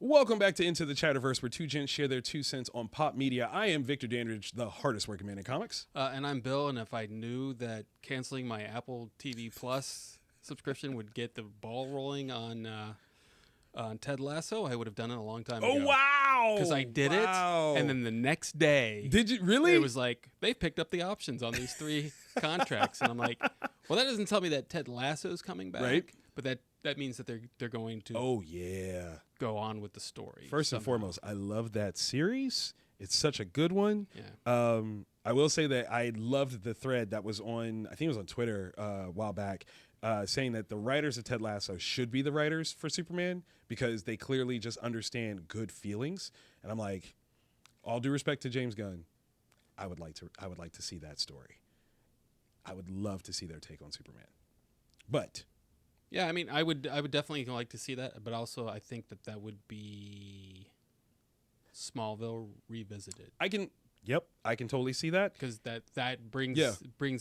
Welcome back to N2 the Chatterverse, where two gents share their 2 cents on pop media. I am Victor Dandridge, the hardest working man in comics. And I'm Bill, and if I knew that canceling my Apple TV Plus subscription would get the ball rolling on Ted Lasso, I would have done it a long time ago. Oh, wow! Because I did it, and then the next day... Did you really? It was like, they've picked up the options on these 3 contracts. And I'm like, well, that doesn't tell me that Ted Lasso's coming back. Right. But that means that they're going to... Oh, yeah. Go on with the story. First and foremost, I love that series. It's such a good one. Yeah. I will say that I loved the thread that was on, I think it was on Twitter a while back, saying that the writers of Ted Lasso should be the writers for Superman because they clearly just understand good feelings. And I'm like, all due respect to James Gunn, I would like to see that story. I would love to see their take on Superman. But yeah, I mean, I would definitely like to see that, but also I think that would be Smallville revisited. I can totally see that because that brings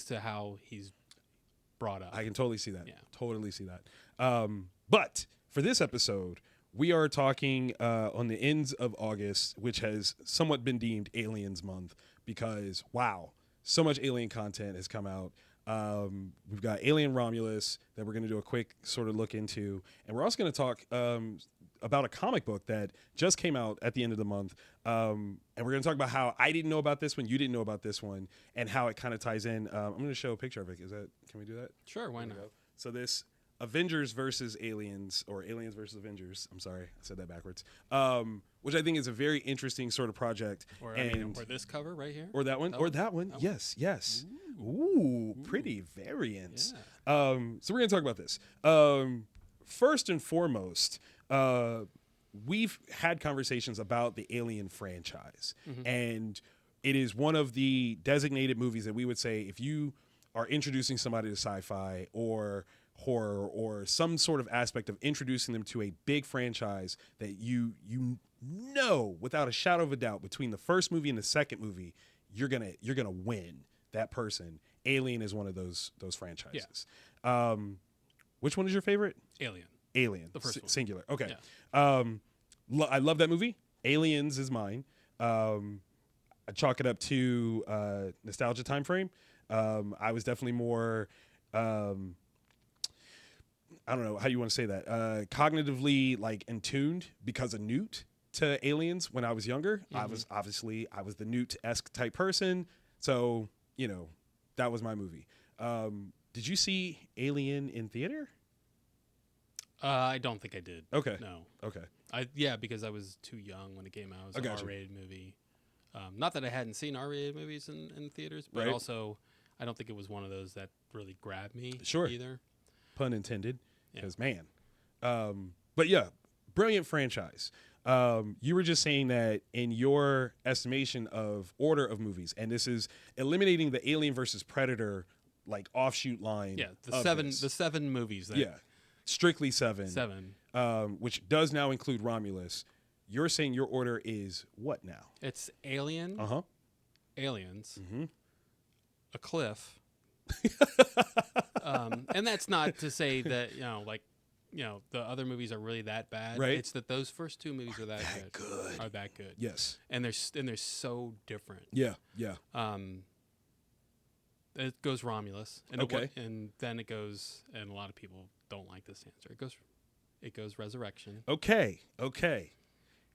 to how he's brought up. I can totally see that. Yeah, totally see that. But for this episode, we are talking on the ends of August, which has somewhat been deemed Aliens Month because wow, so much alien content has come out. We've got Alien Romulus that we're going to do a quick sort of look into. And we're also going to talk about a comic book that just came out at the end of the month. And we're going to talk about how I didn't know about this one, you didn't know about this one, and how it kind of ties in. I'm going to show a picture of it. Can we do that? Sure, why not? So this Avengers versus Aliens, or Aliens versus Avengers. I'm sorry, I said that backwards. Which I think is a very interesting sort of project. Or this cover right here. Or that one. Or that one. Yes. Ooh, pretty variants. Yeah. So we're going to talk about this. First and foremost, we've had conversations about the Alien franchise. Mm-hmm. And it is one of the designated movies that we would say if you are introducing somebody to sci-fi or horror or some sort of aspect of introducing them to a big franchise that you know without a shadow of a doubt between the first movie and the second movie, you're gonna win that person. Alien is one of those franchises. Yeah. Which one is your favorite? Alien. The first one. Singular. Okay. Yeah. I love that movie. Aliens is mine. I chalk it up to nostalgia time frame. I was definitely more I don't know how you want to say that. Cognitively like in tuned because of Newt to Aliens when I was younger. Mm-hmm. I was the Newt-esque type person. So, that was my movie. Did you see Alien in theater? I don't think I did. Okay. No. Okay. Because I was too young when it came out. It was an R-rated movie. Not that I hadn't seen R-rated movies in theaters, but also I don't think it was one of those that really grabbed me either. Pun intended. Because, man. But, yeah, brilliant franchise. You were just saying that in your estimation of order of movies, and this is eliminating the Alien versus Predator, like, offshoot line. Yeah, the seven movies. Strictly 7. 7. Which does now include Romulus. You're saying your order is what now? It's Alien. Uh-huh. Aliens. Mm-hmm. A cliff. And that's not to say that, the other movies are really that bad. Right. It's that those first 2 movies are that good. Yes. And they're so different. Yeah. It goes Romulus. And and then it goes, and a lot of people don't like this answer. It goes Resurrection. Okay.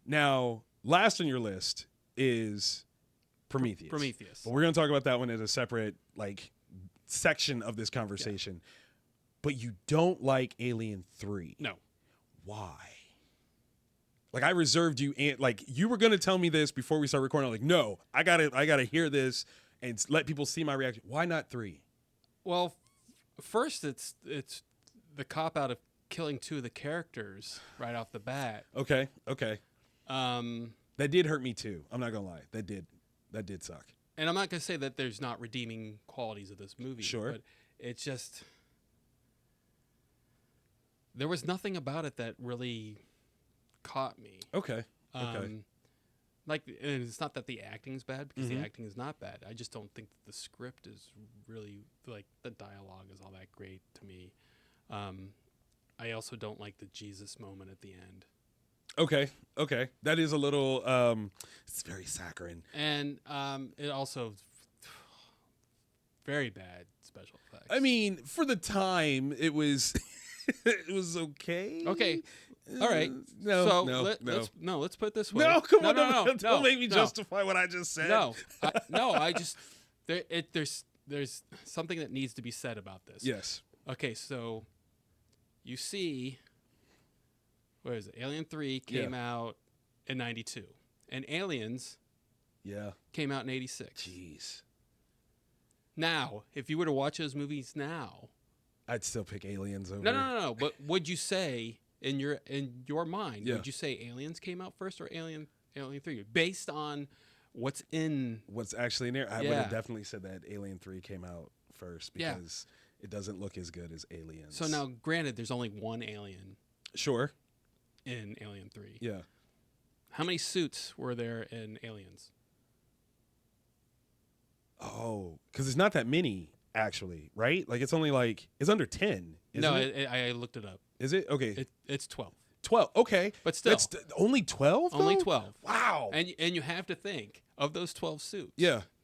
Now, last on your list is Prometheus. But we're going to talk about that one as a separate, section of this conversation. Yeah. But you don't like Alien 3. No. Why? I reserved you, you were going to tell me this before we start recording. I'm no, I gotta hear this and let people see my reaction. Why not 3? Well, first it's the cop out of killing 2 of the characters right off the bat. Okay. That did hurt me too. I'm not gonna lie. That did suck. And I'm not gonna say that there's not redeeming qualities of this movie. Sure. But it's just there was nothing about it that really caught me. Okay. And it's not that the acting's bad, because the acting is not bad. I just don't think that the script is really, the dialogue is all that great to me. I also don't like the Jesus moment at the end. Okay. Okay. That is a little it's very saccharine. And it also very bad special effects. I mean, for the time, it was it was okay. Okay. All right. No, so let's put it this way. No, come on, no, don't make me justify what I just said. I just there's something that needs to be said about this. Yes. Okay, so you see, where is it? Alien 3 came out in 92, and Aliens came out in 86. Jeez. Now, if you were to watch those movies now, I'd still pick Aliens over. No. But would you say in your mind, would you say Aliens came out first or Alien 3 based on what's actually in there? I would have definitely said that Alien 3 came out first because it doesn't look as good as Aliens. So now, granted, there's only one alien. Sure. In Alien 3. Yeah. How many suits were there in Aliens? Oh, because it's not that many, actually, right? Like, it's only it's under 10. No, I looked it up. Is it? Okay. It's 12. 12. Okay. But still. That's only 12? Only 12. Wow. And you have to think, of those 12 suits,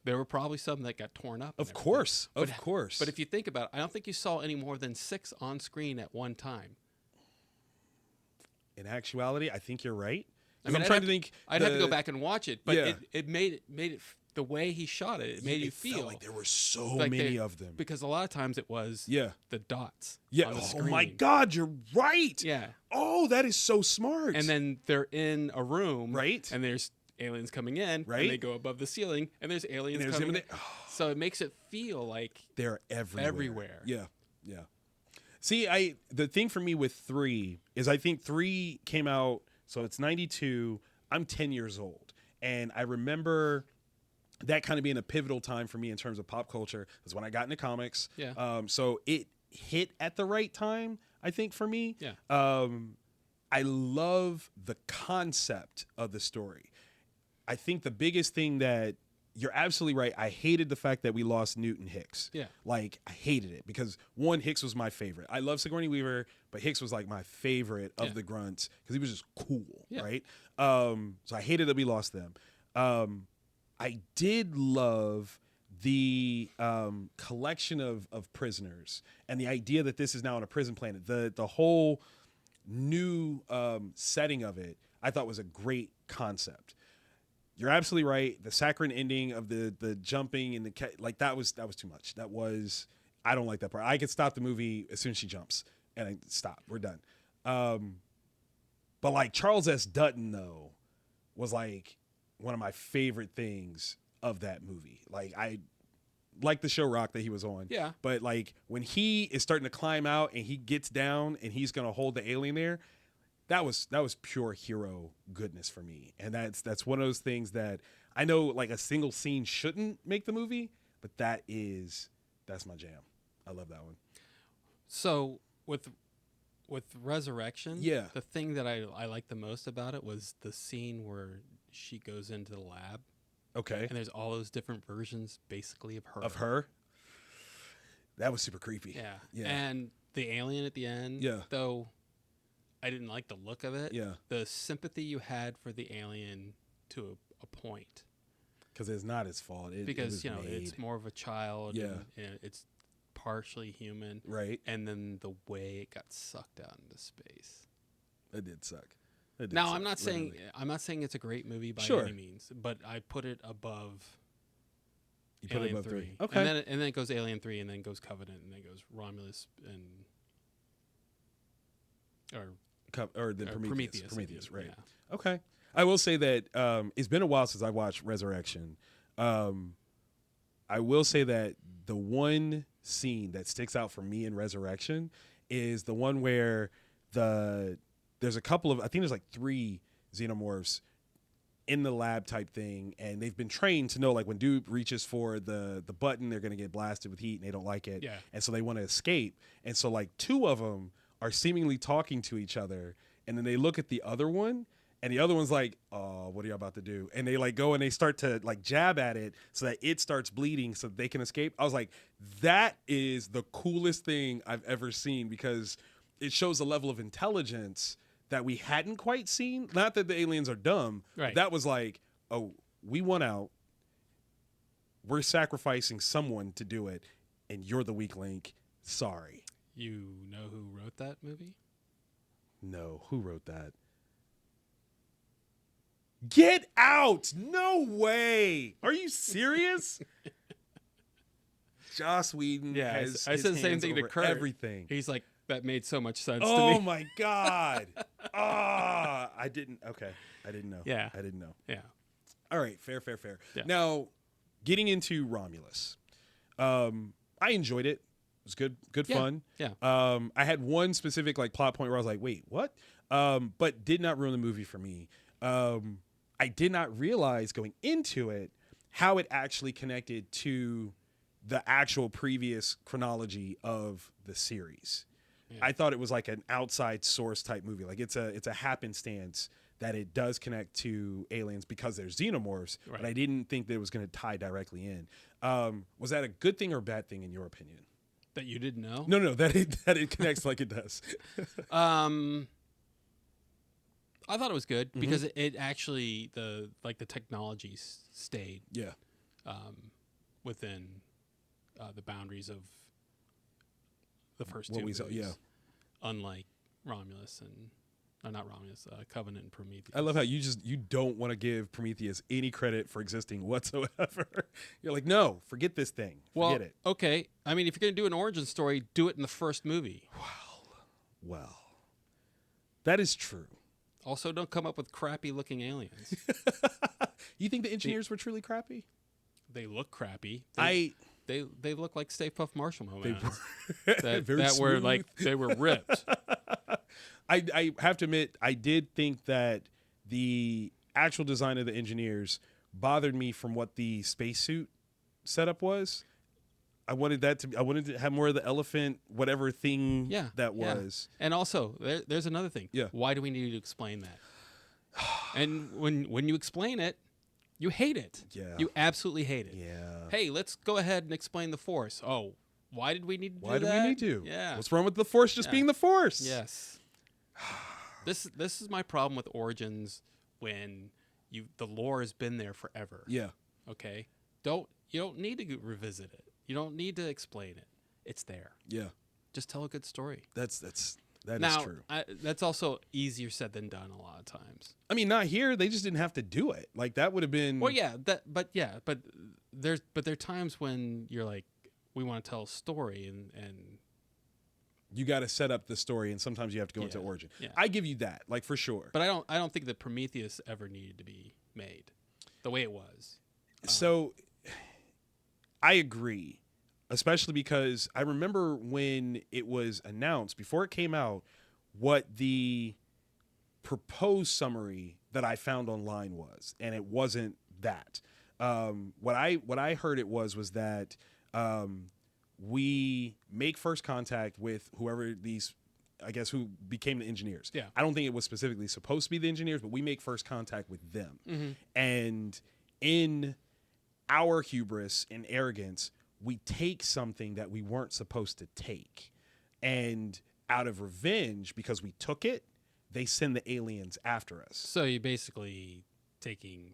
there were probably some that got torn up. Of course. Of course. But if you think about it, I don't think you saw any more than 6 on screen at one time. In actuality, I think you're right. I mean, I'm trying to think. I'd have to go back and watch it, but it made it the way he shot it. It made you feel felt like there were so many of them. Because a lot of times it was the dots. Yeah. On the Oh screen. my God, you're right. Yeah. Oh, that is so smart. And then they're in a room, right? And there's aliens coming in, right? And they go above the ceiling, and there's aliens coming in. So it makes it feel like they're everywhere. Yeah. See, the thing for me with 3 is I think 3 came out, so it's 92. I'm 10 years old, and I remember that kind of being a pivotal time for me in terms of pop culture. That's when I got into comics. Yeah. So it hit at the right time, I think, for me. Yeah. I love the concept of the story. I think the biggest thing that you're absolutely right. I hated the fact that we lost Newton Hicks. Yeah. Like, I hated it because, one, Hicks was my favorite. I love Sigourney Weaver, but Hicks was like my favorite of the grunts because he was just cool, right? So I hated that we lost them. I did love the collection of prisoners and the idea that this is now on a prison planet. The whole new setting of it, I thought was a great concept. You're absolutely right. The saccharine ending of the jumping and that was too much. I don't like that part. I could stop the movie as soon as she jumps and I stop. We're done. But like Charles S. Dutton though was like one of my favorite things of that movie. Like I like the show Rock that he was on. Yeah. But like when he is starting to climb out and he gets down and he's gonna hold the alien there. That was pure hero goodness for me. And that's one of those things that I know like a single scene shouldn't make the movie, but that's my jam. I love that one. So with Resurrection, the thing that I liked the most about it was the scene where she goes into the lab. Okay. And there's all those different versions basically of her. Of her? That was super creepy. Yeah. Yeah. And the alien at the end, though I didn't like the look of it. Yeah. The sympathy you had for the alien to a point. Because it's not his fault. Because, it's more of a child. Yeah. And it's partially human. Right. And then the way it got sucked out into space. It did suck. Now, I'm not saying it's a great movie by any means, but I put it above Alien 3. Okay. And then it goes Alien 3, and then goes Covenant, and then goes Romulus or Prometheus, right. Yeah. Okay. I will say that it's been a while since I watched Resurrection. I will say that the one scene that sticks out for me in Resurrection is the one where there's a couple of, I think there's like 3 xenomorphs in the lab type thing, and they've been trained to know like when dude reaches for the button, they're going to get blasted with heat and they don't like it. Yeah. And so they want to escape. And so like 2 of them are seemingly talking to each other, and then they look at the other one, and the other one's like, oh, what are you about to do? And they like go and they start to like jab at it so that it starts bleeding so that they can escape. I was like, that is the coolest thing I've ever seen because it shows a level of intelligence that we hadn't quite seen. Not that the aliens are dumb. Right. That was like, oh, we won out. We're sacrificing someone to do it, and you're the weak link. Sorry. You know who wrote that movie? No. Who wrote that? Get out! No way! Are you serious? Joss Whedon has I said the same thing to Kurt. Everything. He's like, that made so much sense to me. Oh my God. I didn't. Okay. I didn't know. Yeah. I didn't know. Yeah. All right. Fair. Yeah. Now, getting into Romulus, I enjoyed it. It was good fun. Yeah. I had one specific like plot point where I was like, wait, what? But did not ruin the movie for me. I did not realize going into it how it actually connected to the actual previous chronology of the series. Yeah. I thought it was like an outside source type movie. Like it's a happenstance that it does connect to aliens because there's xenomorphs, right. But I didn't think that it was going to tie directly in. Was that a good thing or a bad thing in your opinion? That you didn't know? No, that it connects like it does. I thought it was good because it actually the technology stayed within the boundaries of the first two movies. Yeah. Unlike Romulus and not Romulus, Covenant and Prometheus. I love how you don't want to give Prometheus any credit for existing whatsoever. You're like, no, forget this thing. Forget it. Okay. I mean, if you're going to do an origin story, do it in the first movie. Well, that is true. Also, don't come up with crappy-looking aliens. You think the engineers were truly crappy? They look crappy. They look like Stay Puft Marshmallow Man. That were like they were ripped. I have to admit, I did think that the actual design of the engineers bothered me from what the spacesuit setup was. I wanted to have more of the elephant, whatever thing that was. And also, there's another thing. Yeah. Why do we need to explain that? And when you explain it, you hate it. Yeah. You absolutely hate it. Yeah. Hey, let's go ahead and explain the Force. Oh, why did we need to do that? Why do we need to? Yeah. What's wrong with the Force just being the Force? Yes. This is my problem with Origins when the lore has been there forever. Yeah. Okay? You don't need to revisit it. You don't need to explain it. It's there. Yeah. Just tell a good story. That is true. That's also easier said than done a lot of times. I mean, not here. They just didn't have to do it. Like that would have been. Well, yeah. But there are times when you're like, we want to tell a story and you got to set up the story, and sometimes you have to go into origin. Yeah. I give you that, like for sure. But I don't think that Prometheus ever needed to be made the way it was. So I agree, especially because I remember when it was announced, before it came out, what the proposed summary that I found online was, and it wasn't that. What I heard it was that we make first contact with whoever these, I guess, who became the engineers. Yeah. I don't think it was specifically supposed to be the engineers, but we make first contact with them. Mm-hmm. And in our hubris and arrogance, we take something that we weren't supposed to take. And out of revenge, because we took it, they send the aliens after us. So you're basically taking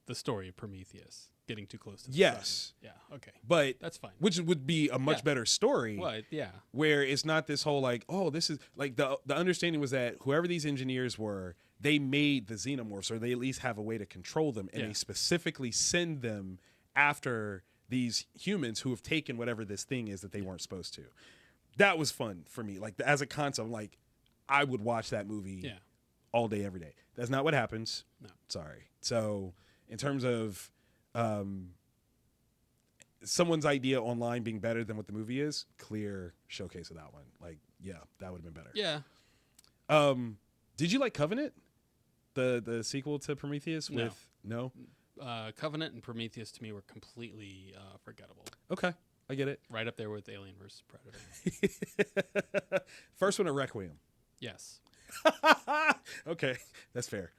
the story of Prometheus, getting too close to the yes. sun. Yeah, okay. But that's fine. Which would be a much better story. Well, yeah. Where it's not this whole like, oh, this is like the understanding was that whoever these engineers were, they made the xenomorphs, or they at least have a way to control them, and they specifically send them after these humans who have taken whatever this thing is that they weren't supposed to. That was fun for me. Like as a concept, I'm like, I would watch that movie all day, every day. That's not what happens. No. Sorry. So in terms of someone's idea online being better than what the movie is, clear showcase of that one. Like, yeah, that would have been better. Yeah. Did you like Covenant? The sequel to Prometheus? No? Covenant and Prometheus to me were completely forgettable. Okay, I get it. Right up there with Alien vs. Predator. First one or Requiem? Yes. Okay, that's fair.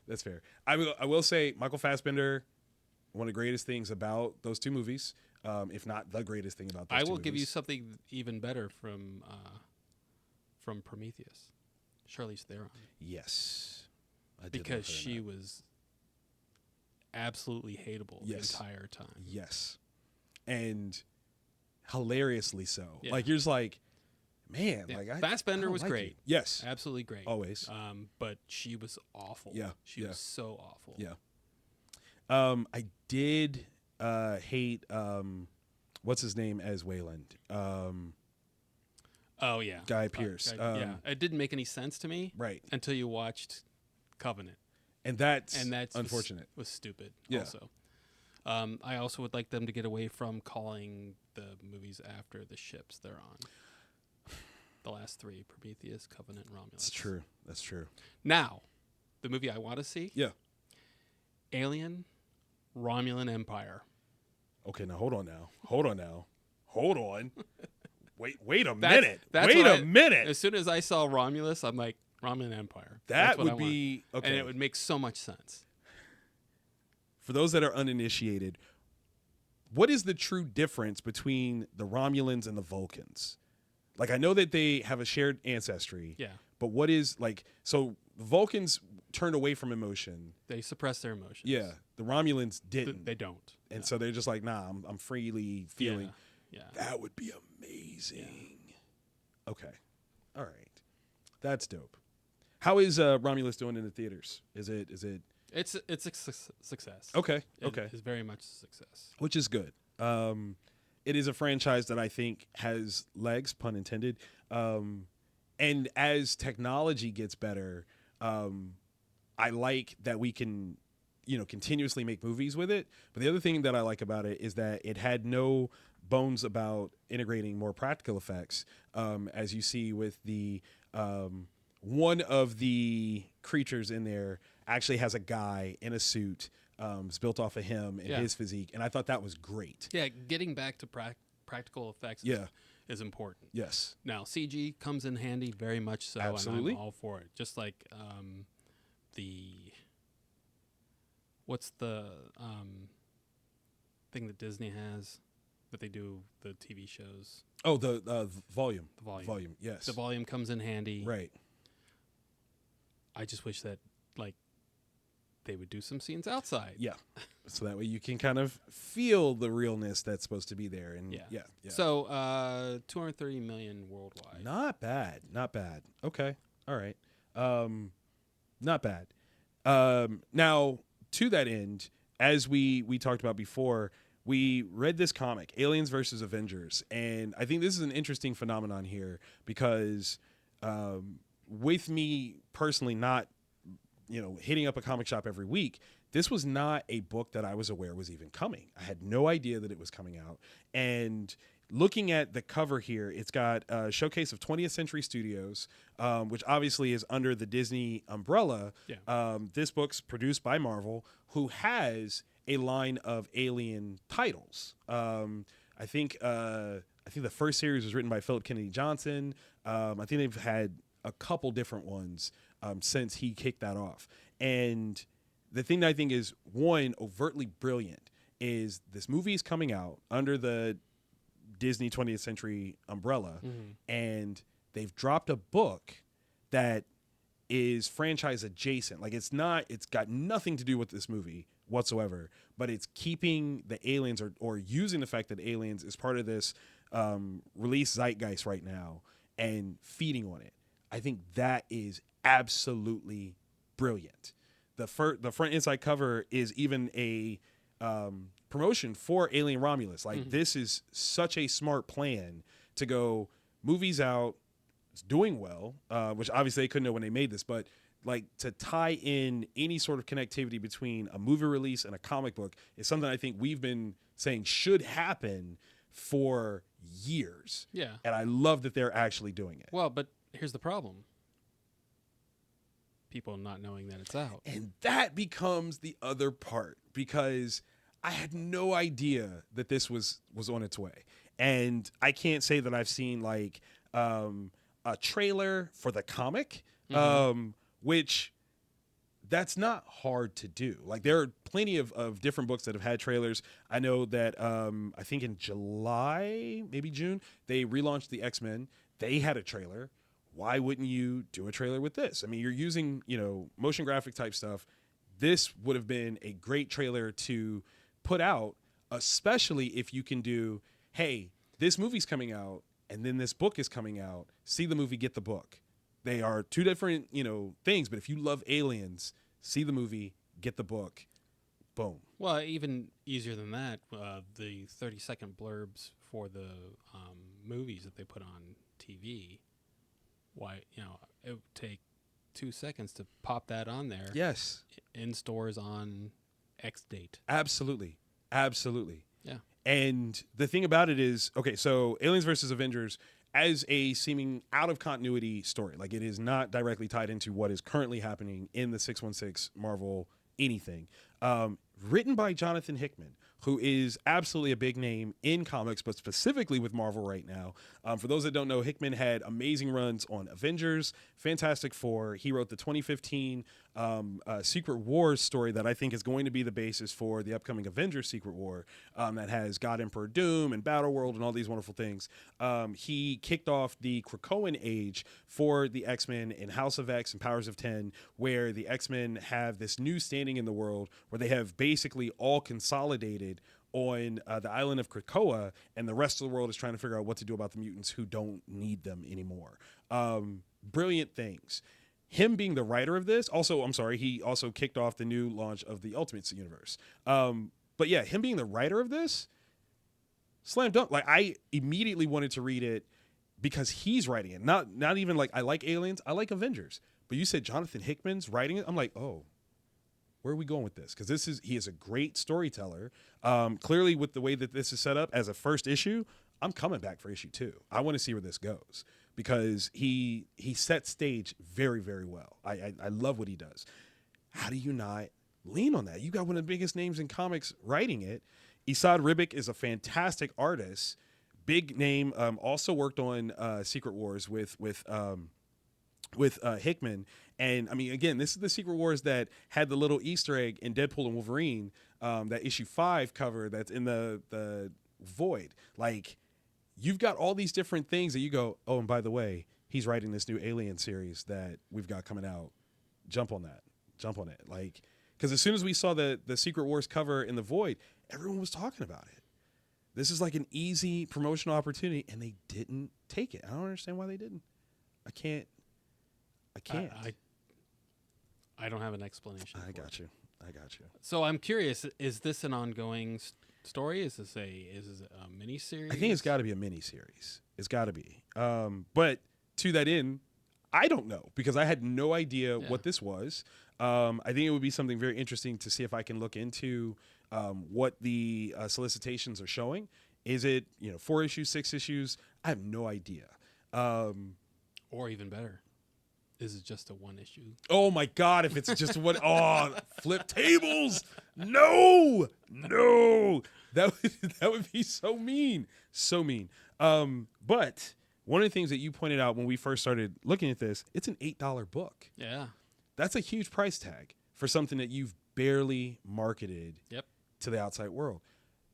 I will say Michael Fassbender, one of the greatest things about those two movies, if not the greatest thing about those two movies. I will give you something even better from Prometheus. Charlize Theron. Yes. Because she was absolutely hateable the entire time. Yes. And hilariously so. Yeah. Like, you're just like, man. Yeah. Like, Fassbender was great. You. Yes. Absolutely great. Always. But she was awful. Yeah. She was so awful. Yeah. I did hate, what's his name as Wayland? Oh, yeah. Guy Pearce. Yeah. It didn't make any sense to me. Right. Until you watched Covenant. And that's unfortunate. Was stupid Yeah. also. I also would like them to get away from calling the movies after the ships they're on. The last three, Prometheus, Covenant, Romulus. That's true. Now, the movie I want to see. Yeah. Alien, Romulan Empire. Okay, now hold on. Wait a minute. Wait a minute. As soon as I saw Romulus, I'm like, Romulan Empire. That would be okay. And it would make so much sense. For those that are uninitiated, what is the true difference between the Romulans and the Vulcans? Like, I know that they have a shared ancestry. Yeah. But what is, like, so the Vulcans turned away from emotion. They suppress their emotions. Yeah. The Romulans didn't. They don't. And so they're just like, nah, I'm freely feeling. Yeah. That would be amazing. Yeah. Okay. All right. That's dope. How is Romulus doing in the theaters? Is it? It's a success. Okay. It is very much a success. Which is good. It is a franchise that I think has legs, pun intended. And as technology gets better, I like that we can, continuously make movies with it. But the other thing that I like about it is that it had no bones about integrating more practical effects, as you see with the one of the creatures in there actually has a guy in a suit. It's built off of him and his physique, and I thought that was great. Yeah, getting back to practical effects is important. Yes. Now, CG comes in handy very much so, Absolutely. and I'm all for it. Just like what's the thing that Disney has that they do the TV shows? Oh, the volume. The volume. Volume, yes. The volume comes in handy. Right. I just wish that, they would do some scenes outside. Yeah. So that way you can kind of feel the realness that's supposed to be there. And yeah. So 230 million worldwide. Not bad. Okay. All right. Not bad. Now, to that end, as we talked about before, we read this comic, Aliens versus Avengers. And I think this is an interesting phenomenon here because with me personally not hitting up a comic shop every week, this was not a book that I was aware was even coming. I had no idea that it was coming out. And looking at the cover here, it's got a showcase of 20th Century Studios, which obviously is under the Disney umbrella. Yeah. This book's produced by Marvel, who has a line of Alien titles. I think the first series was written by Philip Kennedy Johnson. I think they've had a couple different ones since he kicked that off. And the thing that I think is, one, overtly brilliant is this movie is coming out under the Disney 20th Century umbrella, and they've dropped a book that is franchise adjacent. Like, it's got nothing to do with this movie whatsoever, but it's keeping the aliens or using the fact that aliens is part of this release zeitgeist right now and feeding on it. I think that is absolutely brilliant. The front inside cover is even a promotion for Alien Romulus. Like, this is such a smart plan to go movies out. It's doing well, which obviously they couldn't know when they made this, but like to tie in any sort of connectivity between a movie release and a comic book is something I think we've been saying should happen for years. Yeah. And I love that they're actually doing it. Well, but here's the problem. People not knowing that it's out. And that becomes the other part, because I had no idea that this was on its way. And I can't say that I've seen like a trailer for the comic, which that's not hard to do. Like, there are plenty of different books that have had trailers. I know that I think in July, maybe June, they relaunched the X-Men. They had a trailer. why wouldn't you do a trailer with this? I mean, you're using, motion graphic type stuff. This would have been a great trailer to put out, especially if you can do, hey, this movie's coming out and then this book is coming out. See the movie, get the book. They are two different, things. But if you love Aliens, see the movie, get the book. Boom. Well, even easier than that, the 30-second blurbs for the movies that they put on TV. Why, it would take 2 seconds to pop that on there. Yes. In stores on X date. Absolutely. Absolutely. Yeah. And the thing about it is, okay, so Aliens versus Avengers as a seeming out of continuity story, like it is not directly tied into what is currently happening in the 616 Marvel anything. Written by Jonathan Hickman, who is absolutely a big name in comics, but specifically with Marvel right now. For those that don't know, Hickman had amazing runs on Avengers, Fantastic Four. He wrote the 2015 Secret Wars story that I think is going to be the basis for the upcoming Avengers Secret War that has God Emperor Doom and Battle World and all these wonderful things. He kicked off the Krakoan age for the X-Men in House of X and Powers of 10, where the X-Men have this new standing in the world where they have basically all consolidated on the island of Krakoa, and the rest of the world is trying to figure out what to do about the mutants who don't need them anymore. Brilliant things. Him being the writer of this, he also kicked off the new launch of the Ultimate Universe. But yeah, him being the writer of this, slam dunk. Like, I immediately wanted to read it because he's writing it. Not even like I like Aliens, I like Avengers. But you said Jonathan Hickman's writing it. I'm like, oh, where are we going with this? Because he is a great storyteller. Clearly, with the way that this is set up as a first issue, I'm coming back for issue 2. I want to see where this goes because he sets stage very, very well. I love what he does. How do you not lean on that? You got one of the biggest names in comics writing it. Esad Ribic is a fantastic artist, big name. Also worked on Secret Wars with Hickman. And I mean, again, this is the Secret Wars that had the little Easter egg in Deadpool and Wolverine, that issue 5 cover that's in the void. Like, you've got all these different things that you go, oh, and by the way, he's writing this new Alien series that we've got coming out. Jump on it. Like, because as soon as we saw the Secret Wars cover in the void, everyone was talking about it. This is like an easy promotional opportunity, and they didn't take it. I don't understand why they didn't. I can't. I don't have an explanation. I got you. So I'm curious: is this an ongoing story? Is this a mini series? I think it's got to be a mini series. It's got to be. But to that end, I don't know because I had no idea what this was. I think it would be something very interesting to see if I can look into what the solicitations are showing. Is it 4 issues, 6 issues? I have no idea. Or even better. Is it just a 1 issue? Oh my God! If it's just one, flip tables! No, that would be so mean. But one of the things that you pointed out when we first started looking at this, it's an $8 book. Yeah, that's a huge price tag for something that you've barely marketed to the outside world.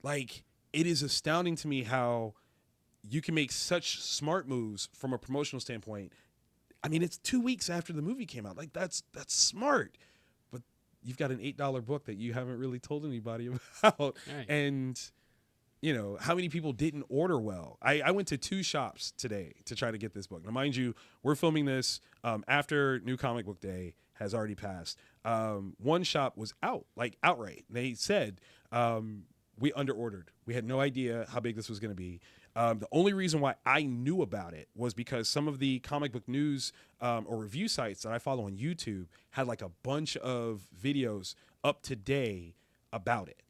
Like, it is astounding to me how you can make such smart moves from a promotional standpoint. I mean, it's 2 weeks after the movie came out. Like, that's smart. But you've got an $8 book that you haven't really told anybody about. Right. And, how many people didn't order well? I went to 2 shops today to try to get this book. Now, mind you, we're filming this after New Comic Book Day has already passed. One shop was out, like outright. They said, we underordered. We had no idea how big this was going to be. The only reason why I knew about it was because some of the comic book news or review sites that I follow on YouTube had like a bunch of videos up to date about it.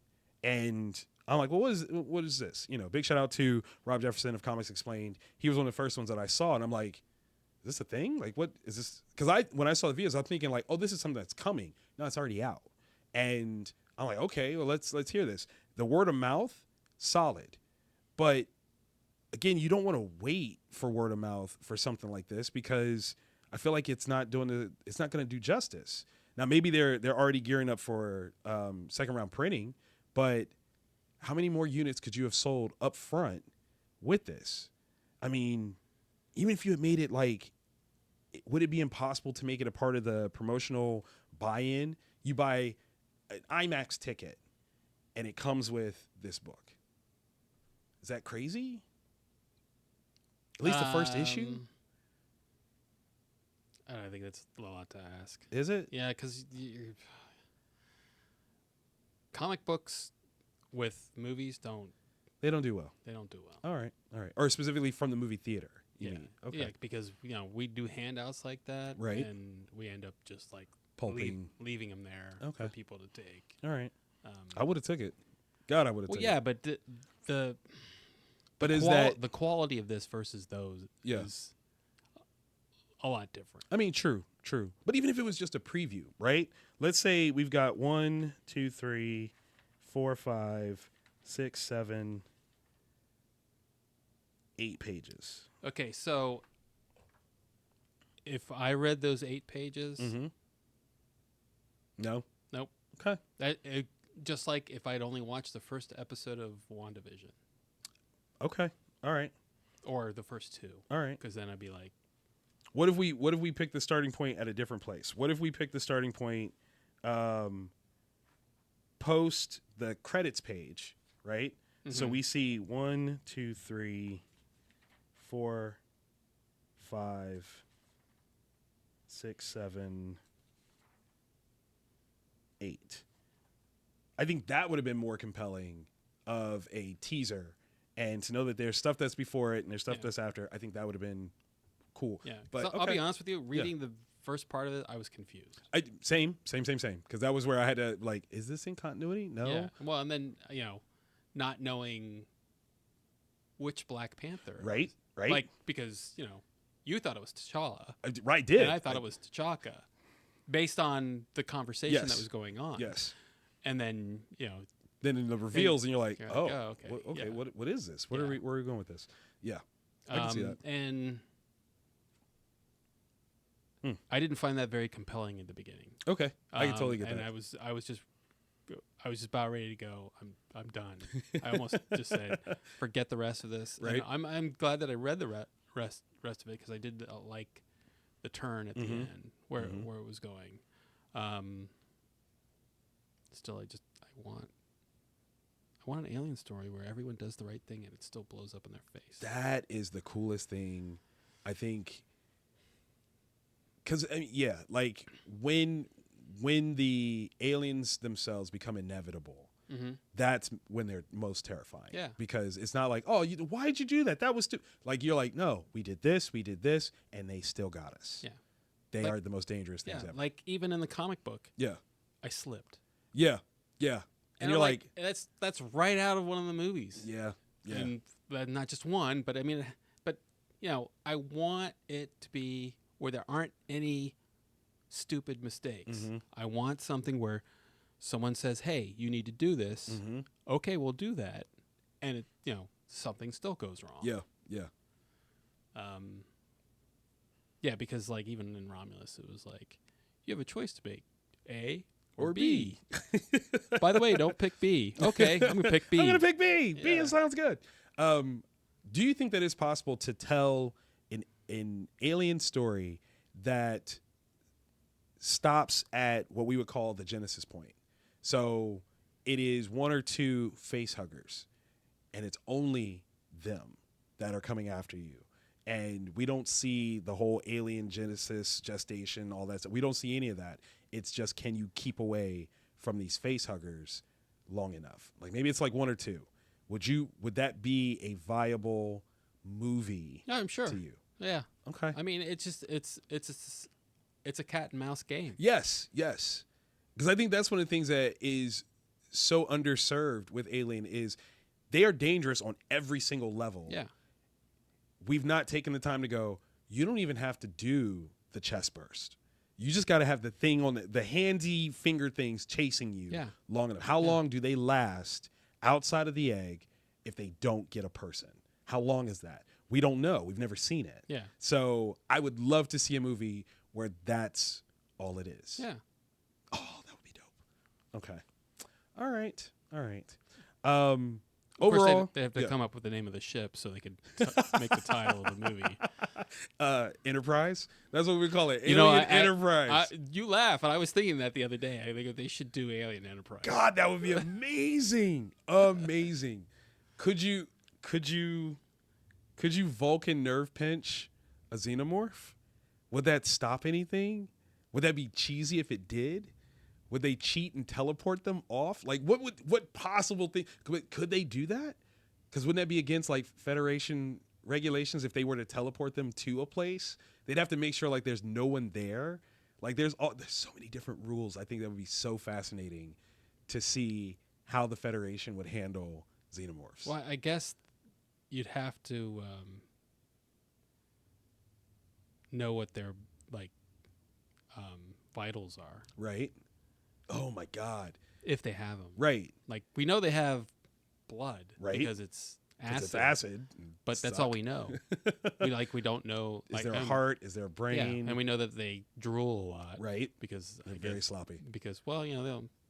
And I'm like, well, what is this? Big shout out to Rob Jefferson of Comics Explained. He was one of the first ones that I saw. And I'm like, is this a thing? Like, what is this? Because when I saw the videos, I'm thinking like, oh, this is something that's coming. No, it's already out. And I'm like, okay, well, let's hear this. The word of mouth, solid. But again, you don't want to wait for word of mouth for something like this because I feel like it's not going to do justice. Now, maybe they're already gearing up for second round printing, but how many more units could you have sold up front with this? I mean, even if you had made it like would it be impossible to make it a part of the promotional buy-in? You buy an IMAX ticket and it comes with this book. Is that crazy? At least the first issue? I think that's a lot to ask. Is it? Yeah, because comic books with movies They don't do well. They don't do well. All right. Or specifically from the movie theater. You mean? Okay. Yeah, because we do handouts like that, right? And we end up just like leaving them there for people to take. All right. I would have took it. God, I would have. Well, took yeah, it. but the quality of this versus those is a lot different. I mean, true. But even if it was just a preview, right? Let's say we've got 1, 2, 3, 4, 5, 6, 7, 8 pages. Okay, so if I read those 8 pages, no, nope. Okay, just like if I'd only watched the first episode of WandaVision. Okay, all right, or the first 2. All right, because then I'd be like, what if we pick the starting point at a different place? What if we pick the starting point post the credits page, right? Mm-hmm. So we see 1, 2, 3, 4, 5, 6, 7, 8. I think that would have been more compelling of a teaser, and to know that there's stuff that's before it and there's stuff that's after. I think that would have been cool. Yeah, but so I'll be honest with you. Reading the first part of it, I was confused. Same. Because that was where I had to is this in continuity? No. Yeah. Well, and then not knowing which Black Panther. Right. Like because you thought it was T'Challa. Right. Did and I thought it was T'Chaka, based on the conversation that was going on. Yes. And then then in the reveals, and you're like, okay. Okay. What is this? Where are we going with this? Yeah. I can see that. And I didn't find that very compelling in the beginning. Okay, I can totally get that. And I was just about ready to go. I'm done. I almost just said, forget the rest of this. Right. And I'm glad that I read the rest of it, because I did like the turn at the end where it was going. Still, I want an alien story where everyone does the right thing and it still blows up in their face. That is the coolest thing, I think. Because when the aliens themselves become inevitable, that's when they're most terrifying. Yeah. Because it's not like, why'd you do that? That was you're like, no, we did this, and they still got us. Yeah. They are the most dangerous things ever. Like even in the comic book. Yeah. I slipped. Yeah. And you're like, that's right out of one of the movies. Yeah. And not just one, but I mean, I want it to be where there aren't any stupid mistakes. I want something where someone says, "Hey, you need to do this." Okay, we'll do that, and it, something still goes wrong. Yeah. Yeah, because even in Romulus, it was like you have a choice to make, A or B. By the way, don't pick B. Okay, I'm gonna pick B. I'm gonna pick B. Yeah. B sounds good. Do you think that it's possible to tell an alien story that stops at what we would call the Genesis point? So it is 1 or 2 face huggers, and it's only them that are coming after you. And we don't see the whole alien Genesis gestation, all that stuff. We don't see any of that. It's just, can you keep away from these face huggers long enough? Maybe it's 1 or 2. Would that be a viable movie? Yeah, I'm sure. To you? Yeah. Okay. I mean, it's a cat and mouse game. Yes. Because I think that's one of the things that is so underserved with Alien is they are dangerous on every single level. Yeah. We've not taken the time to go, you don't even have to do the chest burst. You just got to have the thing on the handy finger things chasing you long enough. How long do they last outside of the egg if they don't get a person? How long is that? We don't know. We've never seen it. Yeah. So I would love to see a movie where that's all it is. Yeah. Oh, that would be dope. Okay. All right. Of course, Overall, they have to yeah. come up with the name of the ship so they could make the title of the movie. Enterprise. That's what we call it. You know, Alien Enterprise. you laugh, and I was thinking that the other day. I think they should do Alien Enterprise. God, that would be amazing. Amazing. Could you Vulcan nerve pinch a Xenomorph? Would that stop anything? Would that be cheesy if it did? Would they cheat and teleport them off? Like, what possible thing could they do that? Because wouldn't that be against like Federation regulations if they were to teleport them to a place? They'd have to make sure like there's no one there. Like there's so many different rules. I think that would be so fascinating to see how the Federation would handle Xenomorphs. Well, I guess you'd have to know what their like vitals are, Right? Oh my God. if they have them. Right. Like we know they have blood, Right. because it's acid. It's acid. But that's all we know. we don't know. Is like, there a heart? Is there a brain? Yeah, and we know that they drool a lot, Right. because They're very sloppy. because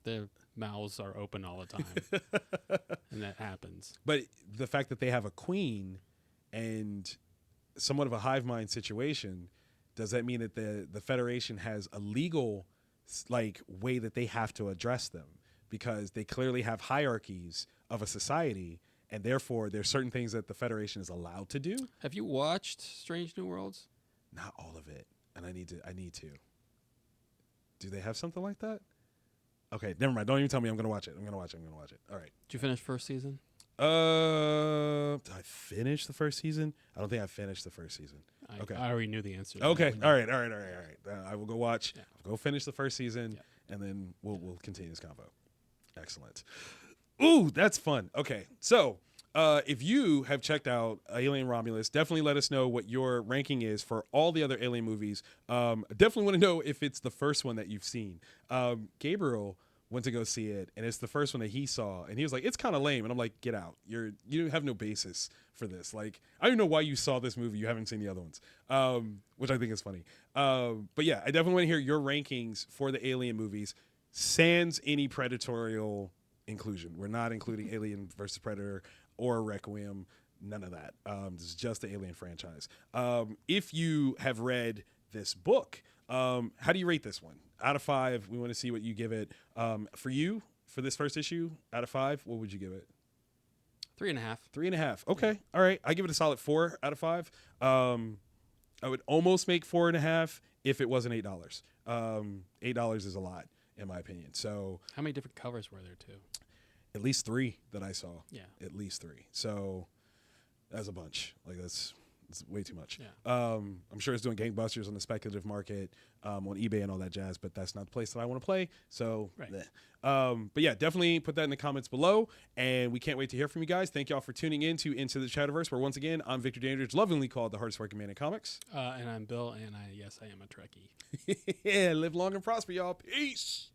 their mouths are open all the time, and that happens. But the fact that they have a queen and somewhat of a hive mind situation, does that mean that the Federation has a legal like way that they have to address them? Because they clearly have hierarchies of a society, and therefore there's certain things that the Federation is allowed to do. Have you watched Strange New Worlds? Not all of it, and I need to. Do they have something like that? Okay, never mind. Don't even tell me. I'm gonna watch it. All right. Did you finish first season? Did I finish the first season? I don't think I finished the first season. Okay. I already knew the answer. Okay. All right. I will go watch. Yeah. I'll go finish the first season, Yeah. and then we'll continue this convo. Excellent. Ooh, that's fun. Okay, so if you have checked out Alien Romulus, definitely let us know what your ranking is for all the other Alien movies. Definitely want to know if it's the first one that you've seen. Gabriel went to go see it, and it's the first one that he saw, and he was like, "It's kind of lame," and I'm like, "Get out! You have no basis for this. Like, I don't know why you saw this movie. You haven't seen the other ones," which I think is funny. But yeah, I definitely want to hear your rankings for the Alien movies, sans any predatorial inclusion. We're not including Alien versus Predator or Requiem. None of that. This is just the Alien franchise. If you have read this book, how do you rate this one? Out of 5, we want to see what you give it. For you, for this first issue, out of 5, what would you give it? 3.5. 3.5. Okay. All right. I give it a solid 4 out of 5. I would almost make 4.5 if it wasn't $8. $8 is a lot, in my opinion. So How many different covers were there too? at least 3 that I saw. Yeah. At least 3. So that's a bunch. Like that's way too much. Yeah. I'm sure it's doing gangbusters on the speculative market, on eBay and all that jazz, but that's not the place that I want to play. So, Right. but yeah, definitely put that in the comments below, and we can't wait to hear from you guys. Thank y'all for tuning in to Into the Chatterverse, where once again, I'm Victor Dandridge, lovingly called the hardest working man in comics. And I'm Bill, and I am a Trekkie. Yeah, live long and prosper, y'all. Peace.